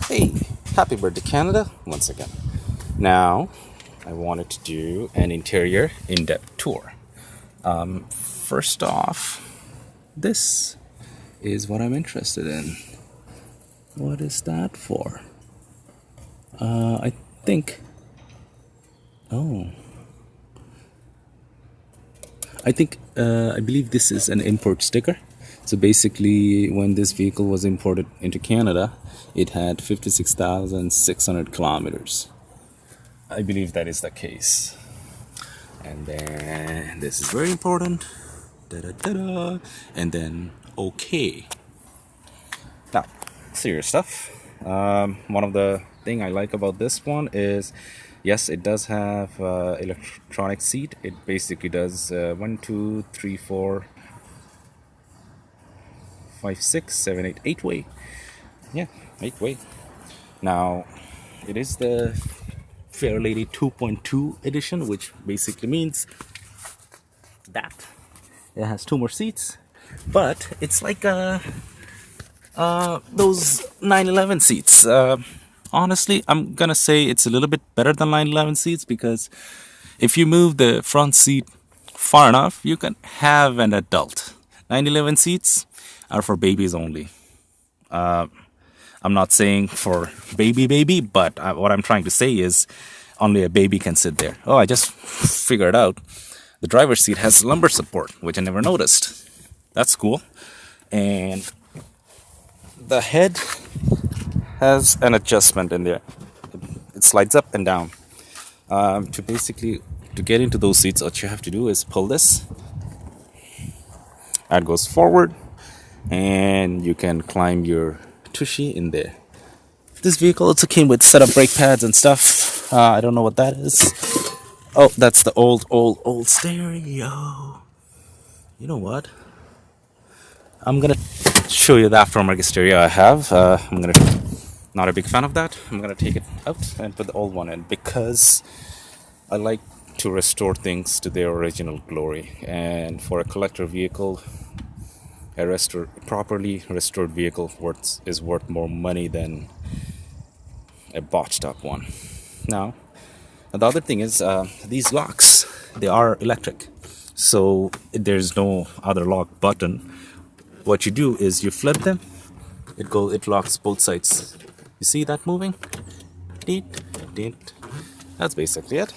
Hey, happy birthday Canada once again. Now, I wanted to do an interior in-depth tour. First off, this is what I'm interested in. What is that for? I think. Oh, I believe this is an import sticker. So basically, when this vehicle was imported into Canada, it had 56,600 kilometers. I believe that is the case. And then this is very important. Da-da-da-da. And then okay. Now, serious stuff. One of the thing I like about this one is, yes, it does have electronic seat. It basically does 1, 2, 3, 4, 5, 6, 7, 8, 8-way. Yeah, 8-way. Now, it is the Fairlady 2.2 edition, which basically means that it has 2 more seats, but it's like those 911 seats. Honestly, I'm gonna say it's a little bit better than 911 seats because if you move the front seat far enough, you can have an adult. 911 seats are for babies only. I'm not saying for baby, but what I'm trying to say is only a baby can sit there. Oh, I just figured out the driver's seat has lumbar support, which I never noticed. That's cool. And the head has an adjustment in there. It slides up and down. To get into those seats, what you have to do is pull this. That goes forward, and you can climb your tushy in there. This vehicle also came with set-up brake pads and stuff. I don't know what that is. Oh, that's the old stereo. You know what? I'm gonna show you the aftermarket stereo I have. Not a big fan of that. I'm gonna take it out and put the old one in because I like to restore things to their original glory. And for a collector vehicle, properly restored vehicle is worth more money than a botched up one. Now, the other thing is these locks, they are electric, so there's no other lock button. What you do is you flip them, it locks both sides. You see that moving? That's basically it.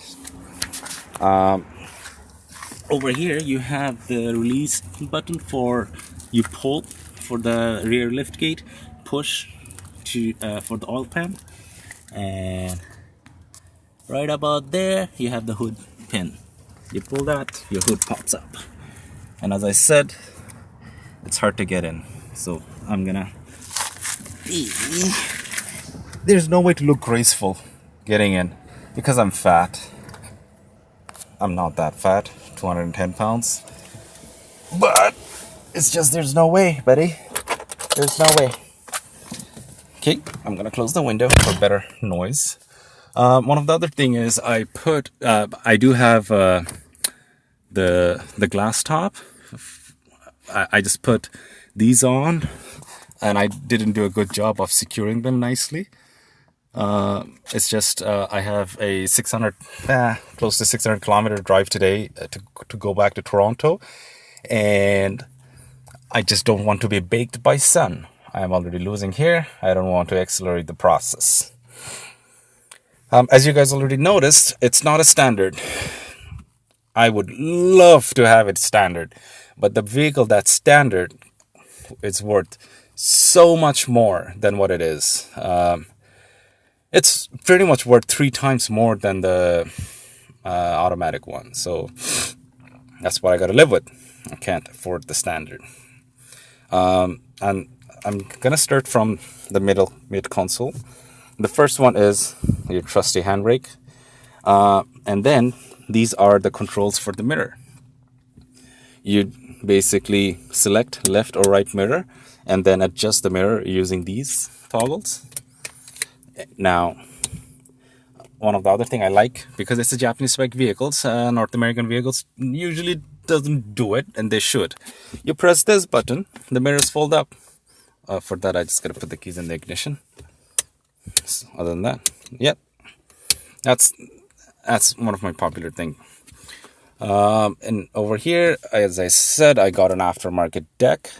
Over here you have the release button for you pull for the rear lift gate, push to for the oil pan, and right about there you have the hood pin. You pull that, your hood pops up. And as I said, it's hard to get in, so I'm gonna there's no way to look graceful getting in because I'm fat. I'm not that fat, 210 pounds, but it's just there's no way, buddy. There's no way. Okay, I'm gonna close the window for better noise. One of the other thing is I do have the glass top. I just put these on, and I didn't do a good job of securing them nicely. It's just I have a close to 600 kilometer drive today to go back to Toronto, and I just don't want to be baked by sun. I'm already losing hair. I don't want to accelerate the process. As you guys already noticed, it's not a standard. I would love to have it standard, but the vehicle that's standard is worth so much more than what it is. It's pretty much worth 3 times more than the automatic one. So that's what I gotta live with. I can't afford the standard. And I'm gonna start from the mid console. The first one is your trusty handbrake, and then these are the controls for the mirror. You basically select left or right mirror, and then adjust the mirror using these toggles. Now, one of the other thing I like, because it's a Japanese spec vehicles, North American vehicles usually doesn't do it, and they should. You press this button, the mirrors fold up. For that, I just gotta put the keys in the ignition. Other than that, yep, that's one of my popular things. And over here, as I said, I got an aftermarket deck.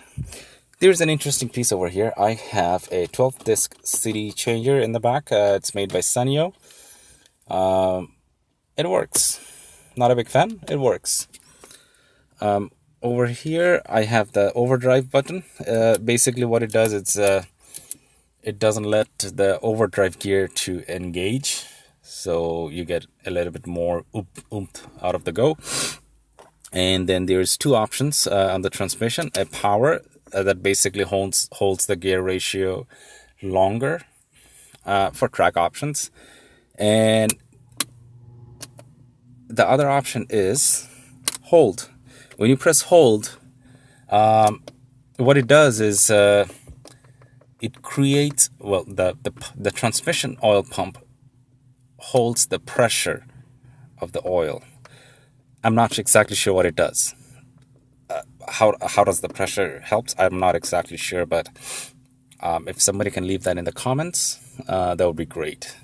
There's an interesting piece over here. I have a 12-disc CD changer in the back. It's made by Sanyo. It works. Not a big fan. It works. Over here, I have the overdrive button. Basically, what it does, it doesn't let the overdrive gear to engage, so you get a little bit more oomph out of the go. And then there's two options on the transmission: a power that basically holds the gear ratio longer for track options, and the other option is hold. When you press hold, what it does is it creates, well, the transmission oil pump holds the pressure of the oil. I'm not exactly sure what it does. How does the pressure helps? I'm not exactly sure, but if somebody can leave that in the comments, that would be great.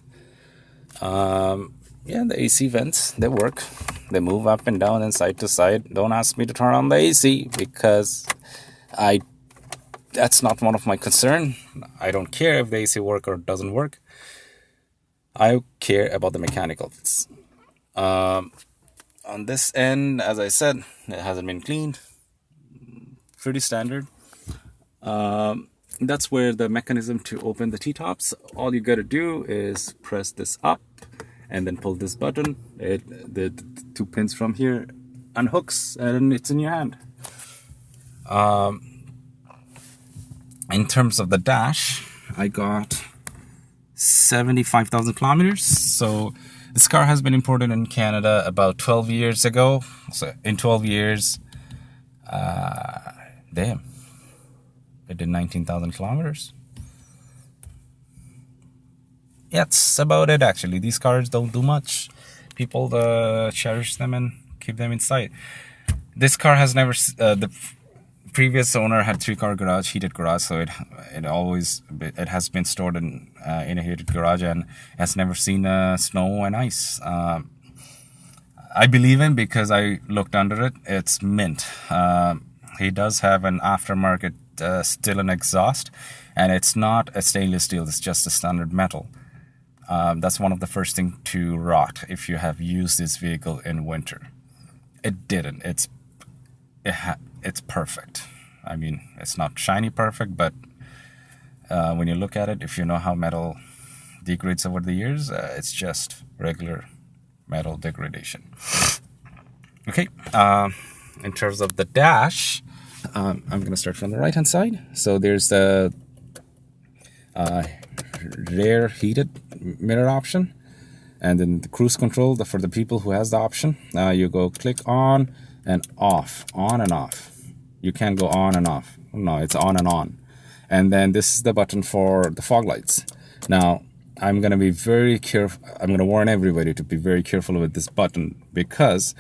Yeah, the AC vents, they work. They move up and down and side to side. Don't ask me to turn on the AC because that's not one of my concern. I don't care if the AC works or doesn't work. I care about the mechanicals. On this end, as I said, it hasn't been cleaned. Pretty standard. That's where the mechanism to open the T-tops. All you gotta do is press this up and then pull this button. The two pins from here unhooks and it's in your hand. In terms of the dash, I got 75,000 kilometers. So this car has been imported in Canada about 12 years ago. So in 12 years, damn, it did 19,000 kilometers. That's about it, actually. These cars don't do much. People cherish them and keep them in sight. This car has never... the previous owner had 3-car garage, heated garage, so it has been stored in a heated garage and has never seen snow and ice. I believe him because I looked under it. It's mint. He does have an aftermarket stillen exhaust, and it's not a stainless steel. It's just a standard metal. That's one of the first things to rot if you have used this vehicle in winter. It didn't. It's perfect. I mean, it's not shiny perfect, but when you look at it, if you know how metal degrades over the years, it's just regular metal degradation. Okay, in terms of the dash, I'm going to start from the right hand side. So there's the rear heated mirror option, and then the cruise control for the people who has the option. You go click on and off, on and off. You can't go on and off. No, it's on and on. And then this is the button for the fog lights. Now, I'm going to be very careful. I'm going to warn everybody to be very careful with this button, because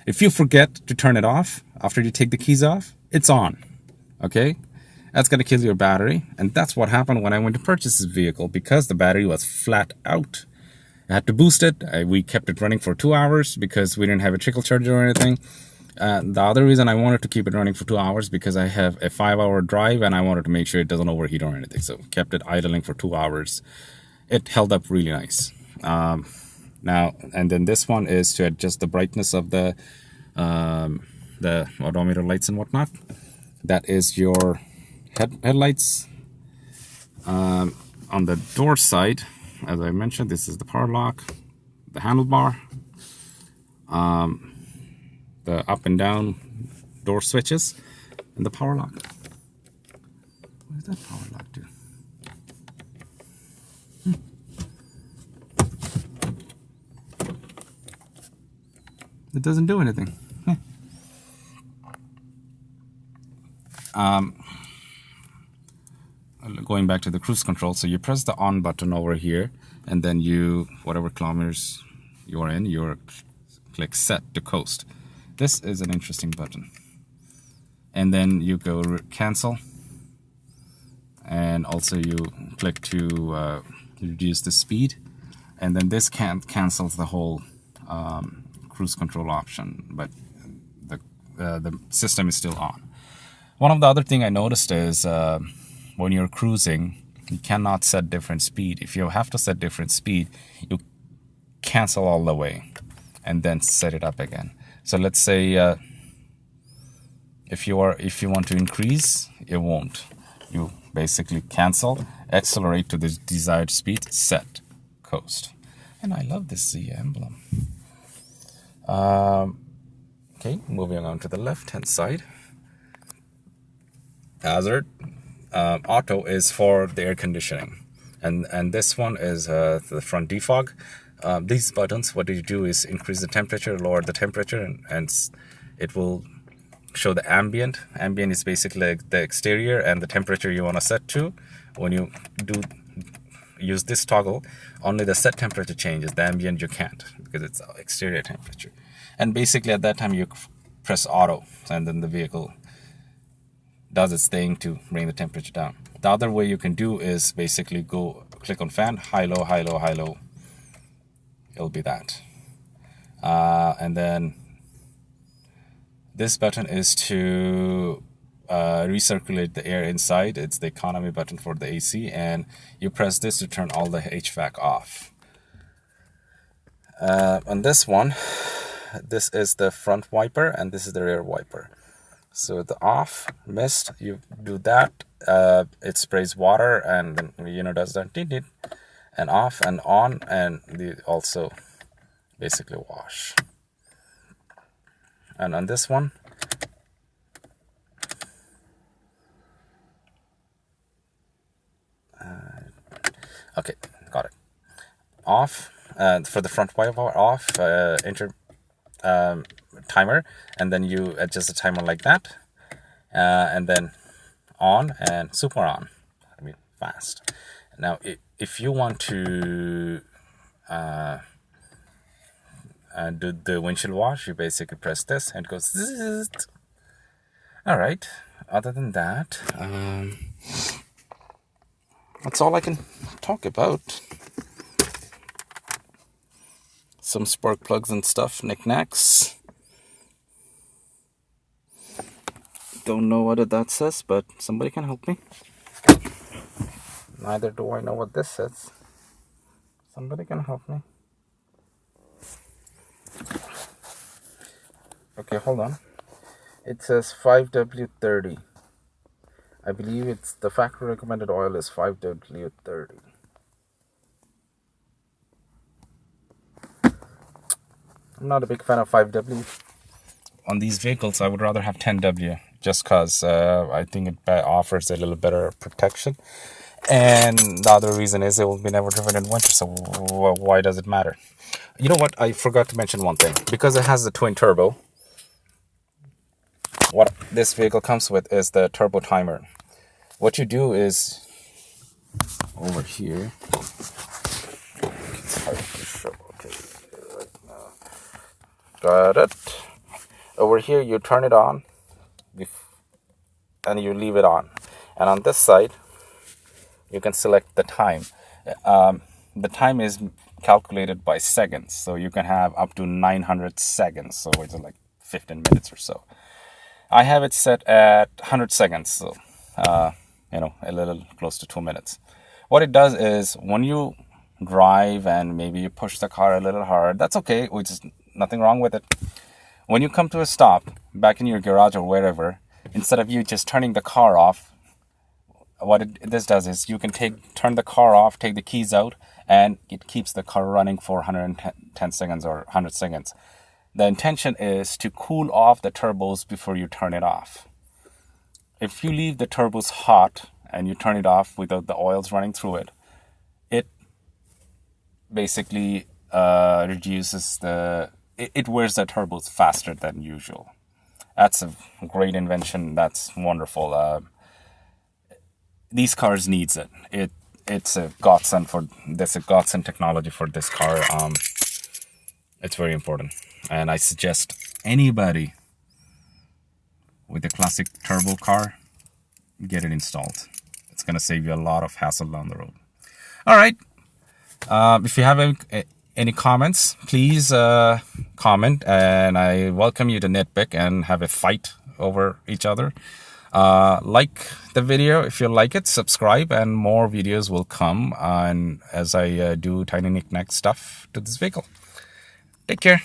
if you forget to turn it off after you take the keys off, it's on. Okay? That's going to kill your battery. And that's what happened when I went to purchase this vehicle, because the battery was flat out. I had to boost it. We kept it running for 2 hours because we didn't have a trickle charger or anything. The other reason I wanted to keep it running for 2 hours, because I have a 5-hour drive and I wanted to make sure it doesn't overheat or anything. So kept it idling for 2 hours. It held up really nice. Now, and then this one is to adjust the brightness of the odometer lights and whatnot. That is your headlights. On the door side, as I mentioned, this is the power lock, the handlebar, the up and down door switches, and the power lock. What does that power lock do? It doesn't do anything. Going back to the cruise control, so you press the on button over here, and then whatever kilometers you're in, you click set to coast. This is an interesting button. And then you go cancel, and also you click to reduce the speed, and then this cancels the whole cruise control option, but the system is still on. One of the other thing I noticed is when you're cruising, you cannot set different speed. If you have to set different speed, you cancel all the way and then set it up again. So let's say if you want to increase, it won't. You basically cancel, accelerate to the desired speed, set, coast. And I love this Z emblem. Okay, moving on to the left-hand side. Hazard. Auto is for the air conditioning, and this one is the front defog. These buttons, what you do is increase the temperature, lower the temperature, and it will show the ambient. Ambient is basically like the exterior and the temperature you want to set to. When you use this toggle, only the set temperature changes. The ambient you can't, because it's exterior temperature. And basically at that time you press auto, and then the vehicle does its thing to bring the temperature down. The other way you can do is basically click on fan, high, low, high, low, high, low. It'll be that. And then this button is to recirculate the air inside. It's the economy button for the AC, and you press this to turn all the HVAC off. On this one, this is the front wiper and this is the rear wiper. So the off, mist, you do that, it sprays water and then, does that, and off and on, and also basically wash. And on this one, okay, got it. Off, for the front wiper, off, enter timer, and then you adjust the timer like that, and then on and super on. I mean, fast. Now, if you want to do the windshield wash, you basically press this and it goes zzz. All right. Other than that, that's all I can talk about. Some spark plugs and stuff, knickknacks. Don't know what that says, but somebody can help me. Neither do I know what this says. Somebody can help me. Okay, hold on. It says 5W30. I believe it's the factory recommended oil is 5W30. I'm not a big fan of 5W. On these vehicles, I would rather have 10W, just because I think it offers a little better protection. And the other reason is it will be never driven in winter, so why does it matter? You know what? I forgot to mention one thing. Because it has the twin turbo, what this vehicle comes with is the turbo timer. What you do is, over here, it's hard to show. Okay, right now. Got it. Over here, you turn it on, and you leave it on. And on this side, you can select the time. The time is calculated by seconds, so you can have up to 900 seconds, so it's like 15 minutes or so. I have it set at 100 seconds, so a little close to 2 minutes. What it does is when you drive and maybe you push the car a little hard, that's okay, which is nothing wrong with it. When you come to a stop back in your garage or wherever, instead of you just turning the car off, this does is you can turn the car off, take the keys out, and it keeps the car running for 110 seconds or 100 seconds. The intention is to cool off the turbos before you turn it off. If you leave the turbos hot and you turn it off without the oils running through it, it basically reduces it wears the turbos faster than usual. That's a great invention. That's wonderful. These cars needs it. It's a godsend technology for this car. It's very important, and I suggest anybody with a classic turbo car get it installed. It's gonna save you a lot of hassle down the road. All right, If you have any comments, please comment, and I welcome you to nitpick and have a fight over each other. Like the video if you like it, subscribe, and more videos will come on as I do tiny knick-knack stuff to this vehicle. Take care.